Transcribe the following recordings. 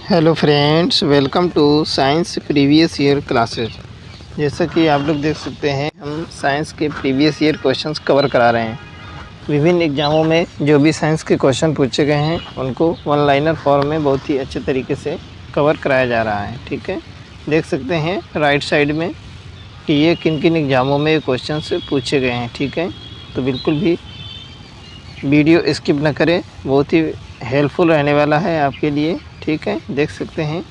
Hello friends, welcome to science previous year classes. जैसा कि आप लोग देख सकते हैं, हम साइंस के प्रीवियस ईयर क्वेश्चंस कवर करा रहे हैं। विभिन्न एग्ज़ामों में जो भी साइंस के क्वेश्चन पूछे गए हैं उनको वन लाइनर फॉर्म में बहुत ही अच्छे तरीके से कवर कराया जा रहा है। ठीक है, देख सकते हैं राइट साइड में कि ये किन किन एग्ज़ामों में ये क्वेश्चन पूछे गए हैं। ठीक है, तो बिल्कुल भी वीडियो स्किप न करें, बहुत ही हेल्पफुल रहने वाला है आपके लिए। ठीक है, देख सकते हैं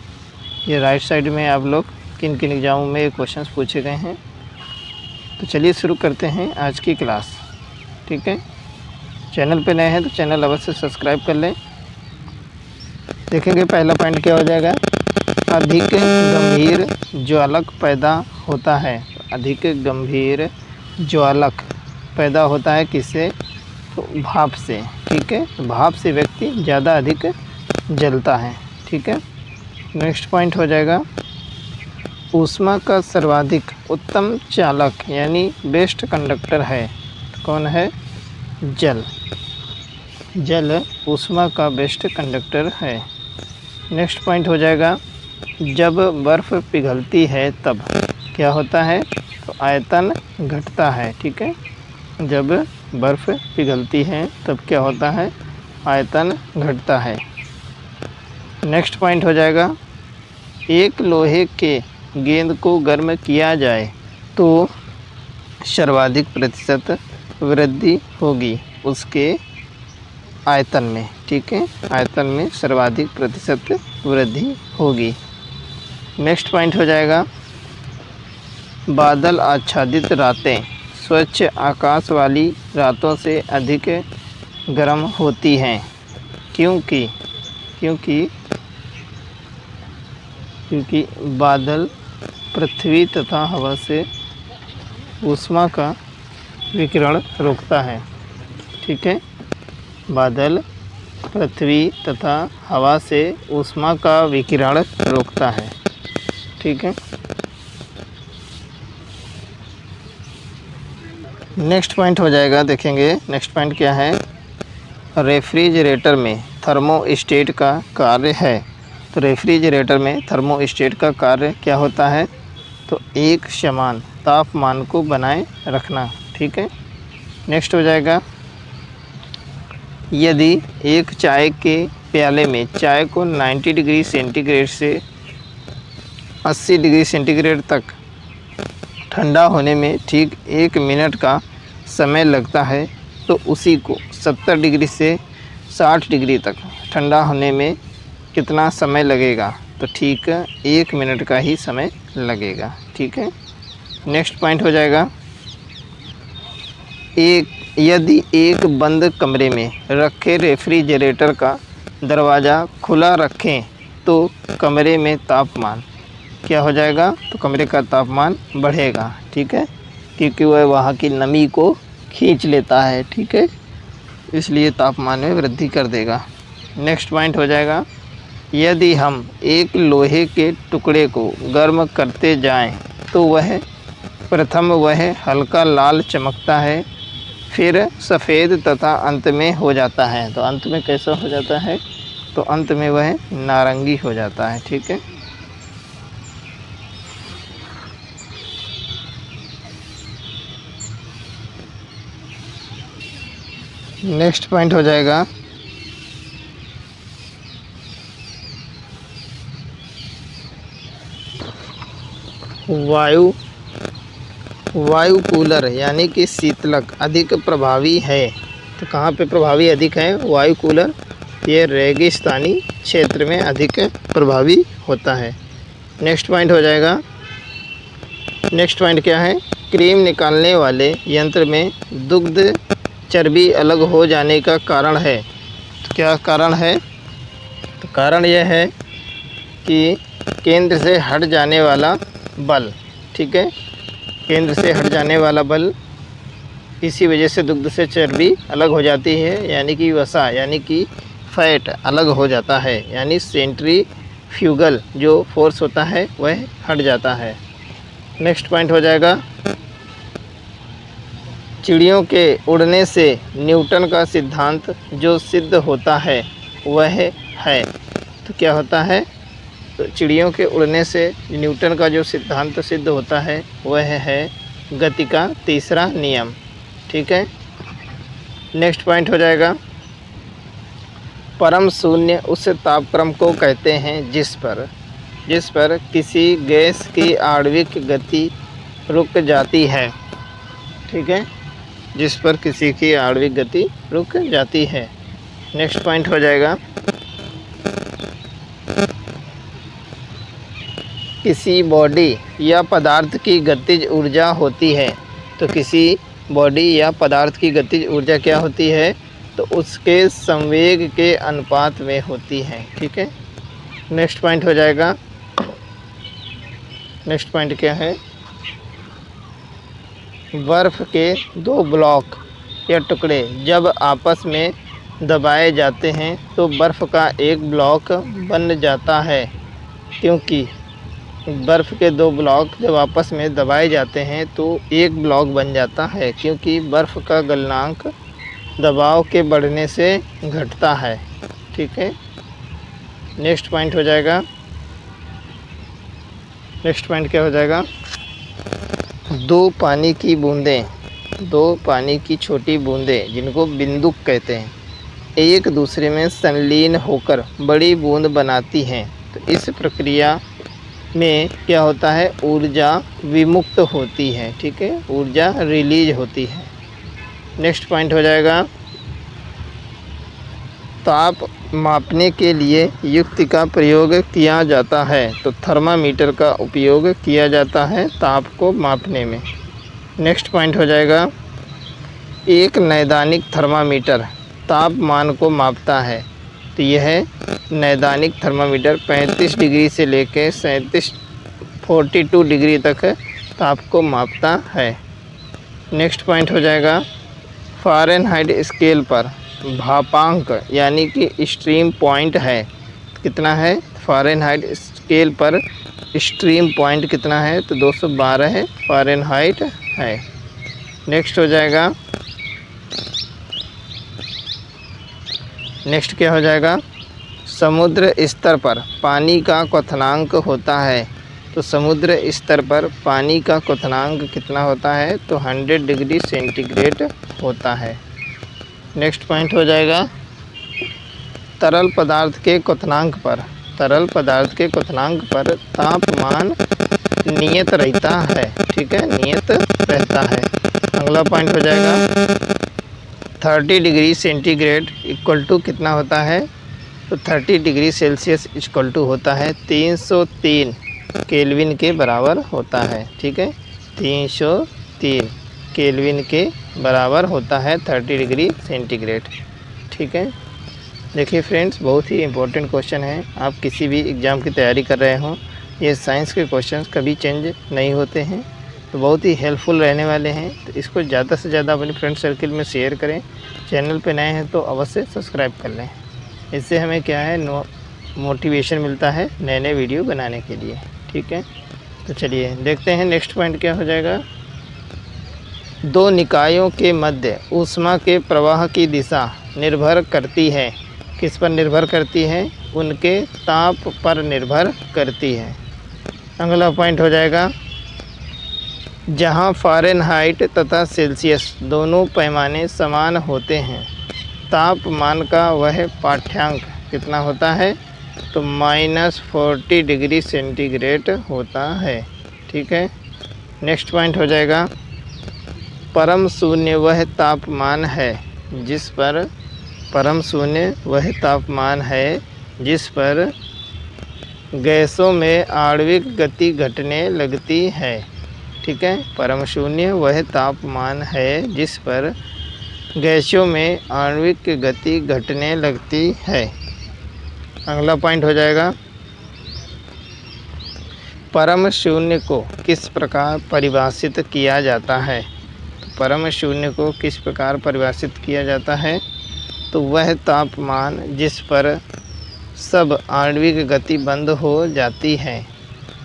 ये राइट साइड में आप लोग किन किन एग्ज़ामों में ये क्वेश्चंस पूछे गए हैं। तो चलिए शुरू करते हैं आज की क्लास। ठीक है, चैनल पे नए हैं तो चैनल अवश्य सब्सक्राइब कर लें। देखेंगे पहला पॉइंट क्या हो जाएगा। अधिक गंभीर ज्वालक पैदा होता है। अधिक गंभीर ज्वालक पैदा होता है किससे? तो भाप से। ठीक है, भाप से व्यक्ति ज़्यादा अधिक जलता है। ठीक है, नेक्स्ट पॉइंट हो जाएगा। ऊष्मा का सर्वाधिक उत्तम चालक यानी बेस्ट कंडक्टर है। तो कौन है? जल। जल ऊष्मा का बेस्ट कंडक्टर है। नेक्स्ट पॉइंट हो जाएगा। जब बर्फ़ पिघलती है तब क्या होता है? तो आयतन घटता है। ठीक है, जब बर्फ़ पिघलती है तब क्या होता है? आयतन घटता है। नेक्स्ट पॉइंट हो जाएगा। एक लोहे के गेंद को गर्म किया जाए तो सर्वाधिक प्रतिशत वृद्धि होगी उसके आयतन में। ठीक है, आयतन में सर्वाधिक प्रतिशत वृद्धि होगी। नेक्स्ट पॉइंट हो जाएगा। बादल आच्छादित रातें स्वच्छ आकाश वाली रातों से अधिक गर्म होती हैं। क्योंकि बादल पृथ्वी तथा हवा से ऊष्मा का विकिरण रोकता है। ठीक है, बादल पृथ्वी तथा हवा से ऊष्मा का विकिरण रोकता है। ठीक है, नेक्स्ट पॉइंट हो जाएगा। देखेंगे नेक्स्ट पॉइंट क्या है। रेफ्रिजरेटर में थर्मोस्टेट का कार्य है। तो रेफ्रिजरेटर में थर्मोस्टेट का कार्य क्या होता है? तो एक समान तापमान को बनाए रखना। ठीक है, नेक्स्ट हो जाएगा। यदि एक चाय के प्याले में चाय को 90 डिग्री सेंटीग्रेड से 80 डिग्री सेंटीग्रेड तक ठंडा होने में ठीक 1 मिनट का समय लगता है, तो उसी को 70 डिग्री से 60 डिग्री तक ठंडा होने में कितना समय लगेगा? तो ठीक 1 मिनट का ही समय लगेगा। ठीक है, नेक्स्ट पॉइंट हो जाएगा। यदि एक बंद कमरे में रखे रेफ्रिजरेटर का दरवाज़ा खुला रखें तो कमरे में तापमान क्या हो जाएगा? तो कमरे का तापमान बढ़ेगा। ठीक है, क्योंकि वह वहाँ की नमी को खींच लेता है। ठीक है, इसलिए तापमान में वृद्धि कर देगा। नेक्स्ट पॉइंट हो जाएगा। यदि हम एक लोहे के टुकड़े को गर्म करते जाएं तो प्रथम वह हल्का लाल चमकता है, फिर सफ़ेद तथा अंत में हो जाता है। तो अंत में कैसा हो जाता है? तो अंत में वह नारंगी हो जाता है। ठीक है, नेक्स्ट पॉइंट हो जाएगा। वायु कूलर यानी कि शीतलक अधिक प्रभावी है। तो कहाँ पे प्रभावी अधिक है वायु कूलर? ये रेगिस्तानी क्षेत्र में अधिक प्रभावी होता है। नेक्स्ट पॉइंट हो जाएगा। नेक्स्ट पॉइंट क्या है? क्रीम निकालने वाले यंत्र में दुग्ध चर्बी अलग हो जाने का कारण है। तो क्या कारण है? तो कारण यह है कि केंद्र से हट जाने वाला बल। ठीक है, केंद्र से हट जाने वाला बल, इसी वजह से दुग्ध से चर्बी अलग हो जाती है, यानी कि वसा यानी कि फैट अलग हो जाता है, यानी सेंट्रीफ्यूगल जो फोर्स होता है वह हट जाता है। नेक्स्ट पॉइंट हो जाएगा। चिड़ियों के उड़ने से न्यूटन का सिद्धांत जो सिद्ध होता है वह है। तो क्या होता है? तो चिड़ियों के उड़ने से न्यूटन का जो सिद्धांत सिद्ध होता है वह है गति का तीसरा नियम। ठीक है, नेक्स्ट पॉइंट हो जाएगा, परम शून्य उस तापक्रम को कहते हैं जिस पर किसी गैस की आणविक गति रुक जाती है। ठीक है, जिस पर किसी की आणविक गति रुक जाती है। नेक्स्ट पॉइंट हो जाएगा, किसी बॉडी या पदार्थ की गतिज ऊर्जा होती है। तो किसी बॉडी या पदार्थ की गतिज ऊर्जा क्या होती है, तो उसके संवेग के अनुपात में होती है। ठीक है, नेक्स्ट पॉइंट हो जाएगा, नेक्स्ट पॉइंट क्या है, बर्फ़ के दो ब्लॉक या टुकड़े जब आपस में दबाए जाते हैं तो बर्फ़ का एक ब्लॉक बन जाता है। क्योंकि बर्फ़ के दो ब्लॉक जब आपस में दबाए जाते हैं तो एक ब्लॉक बन जाता है, क्योंकि बर्फ़ का गलनांक दबाव के बढ़ने से घटता है। ठीक है, नेक्स्ट पॉइंट हो जाएगा, नेक्स्ट पॉइंट क्या हो जाएगा, दो पानी की छोटी बूंदें जिनको बिंदुक कहते हैं, एक दूसरे में संलीन होकर बड़ी बूंद बनाती हैं। तो इस प्रक्रिया में क्या होता है, ऊर्जा विमुक्त होती है। ठीक है, ऊर्जा रिलीज होती है। नेक्स्ट पॉइंट हो जाएगा, ताप मापने के लिए युक्ति का प्रयोग किया जाता है। तो थर्मामीटर का उपयोग किया जाता है ताप को मापने में। नेक्स्ट पॉइंट हो जाएगा, एक नैदानिक थर्मामीटर तापमान को मापता है। तो यह नैदानिक थर्मामीटर 35 डिग्री से लेकर 42 डिग्री तक ताप को मापता है। नेक्स्ट पॉइंट हो जाएगा, फ़ारेनहाइट स्केल पर भापांक यानी कि स्ट्रीम पॉइंट है, कितना है, फ़ारेनहाइट स्केल पर स्ट्रीम पॉइंट कितना है, तो 212 है फ़ारेनहाइट है। नेक्स्ट हो जाएगा, नेक्स्ट क्या हो जाएगा, समुद्र स्तर पर पानी का क्वथनांक होता है। तो समुद्र स्तर पर पानी का क्वथनांक कितना होता है, तो 100 डिग्री सेंटीग्रेड होता है। नेक्स्ट पॉइंट हो जाएगा, तरल पदार्थ के क्वथनांक पर तापमान नियत रहता है। ठीक है, नियत रहता है। अगला पॉइंट हो जाएगा, 30 डिग्री सेंटीग्रेड इक्वल टू कितना होता है, तो 30 डिग्री सेल्सियस इक्वल टू होता है 303 केल्विन के बराबर होता है। ठीक है, 303 केल्विन के बराबर होता है 30 डिग्री सेंटीग्रेड। ठीक है, देखिए फ्रेंड्स, बहुत ही इम्पोर्टेंट क्वेश्चन है। आप किसी भी एग्ज़ाम की तैयारी कर रहे हों, ये साइंस के क्वेश्चंस कभी चेंज नहीं होते हैं, तो बहुत ही हेल्पफुल रहने वाले हैं। तो इसको ज़्यादा से ज़्यादा अपने फ्रेंड सर्किल में शेयर करें। चैनल पे नए हैं तो अवश्य सब्सक्राइब कर लें, इससे हमें क्या है, मोटिवेशन मिलता है नए नए वीडियो बनाने के लिए। ठीक है, तो चलिए देखते हैं नेक्स्ट पॉइंट क्या हो जाएगा, दो निकायों के मध्य ऊष्मा के प्रवाह की दिशा निर्भर करती है, किस पर निर्भर करती है, उनके ताप पर निर्भर करती है। अगला पॉइंट हो जाएगा, जहां फ़ारेनहाइट तथा सेल्सियस दोनों पैमाने समान होते हैं, तापमान का वह पाठ्यांक कितना होता है, तो -40 डिग्री सेंटीग्रेड होता है। ठीक है, नेक्स्ट पॉइंट हो जाएगा, परम शून्य वह तापमान है जिस पर, परम शून्य वह तापमान है जिस पर गैसों में आणविक गति घटने लगती है। ठीक है, परम शून्य वह तापमान है जिस पर गैसों में आणविक गति घटने लगती है। अगला पॉइंट हो जाएगा, परम शून्य को किस प्रकार परिभाषित किया जाता है, तो परम शून्य को किस प्रकार परिभाषित किया जाता है, तो वह तापमान जिस पर सब आणविक गति बंद हो जाती है,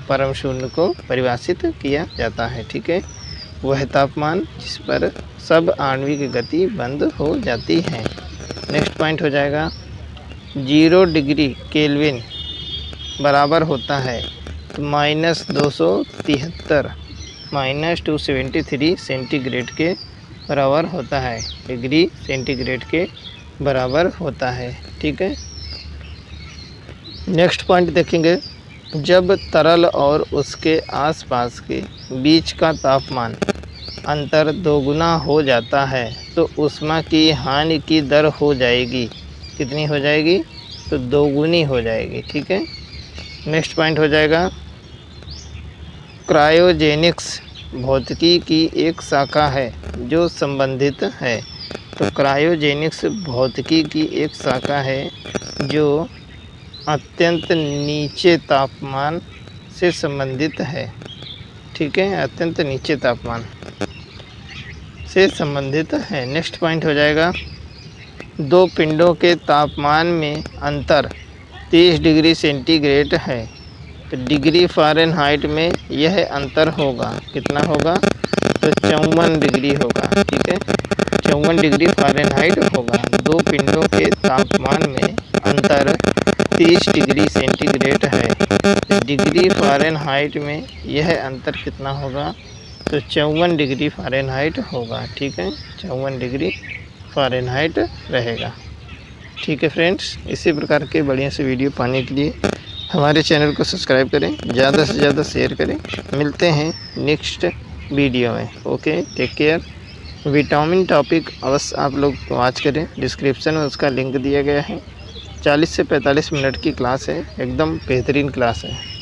परम शून्य को परिभाषित किया जाता है। ठीक है, वह तापमान जिस पर सब आणविक गति बंद हो जाती है। नेक्स्ट पॉइंट हो जाएगा, 0 डिग्री केल्विन बराबर होता है, तो -273 -273 सेंटीग्रेड के बराबर होता है, डिग्री सेंटीग्रेड के बराबर होता है। ठीक है, नेक्स्ट पॉइंट देखेंगे। जब तरल और उसके आसपास के बीच का तापमान अंतर दोगुना हो जाता है तो ऊष्मा की हानि की दर हो जाएगी, कितनी हो जाएगी, तो दोगुनी हो जाएगी। ठीक है, नेक्स्ट पॉइंट हो जाएगा क्रायोजेनिक्स भौतिकी की एक शाखा है जो संबंधित है। तो क्रायोजेनिक्स भौतिकी की एक शाखा है जो अत्यंत नीचे तापमान से संबंधित है। ठीक है, अत्यंत नीचे तापमान से संबंधित है। नेक्स्ट पॉइंट हो जाएगा दो पिंडों के तापमान में अंतर 30 डिग्री सेंटीग्रेड है, तो डिग्री फ़ारेनहाइट में यह अंतर होगा, कितना होगा, तो 54 डिग्री होगा। ठीक है, 54 डिग्री फ़ारेनहाइट होगा। दो पिंडों के तापमान में अंतर 30 डिग्री सेंटीग्रेड है, तो डिग्री फ़ारेनहाइट में यह अंतर कितना होगा, तो 54 डिग्री फ़ारेनहाइट होगा। ठीक है, 54 डिग्री फ़ारेनहाइट रहेगा। ठीक है फ्रेंड्स, इसी प्रकार के बढ़िया से वीडियो पाने के लिए हमारे चैनल को सब्सक्राइब करें, ज़्यादा से ज़्यादा शेयर करें। मिलते हैं नेक्स्ट वीडियो में। Okay, take care. Vitamin topic अवश्य आप लोग वॉच करें, डिस्क्रिप्शन में उसका लिंक दिया गया है। 40 से 45 मिनट की क्लास है, एकदम बेहतरीन क्लास है।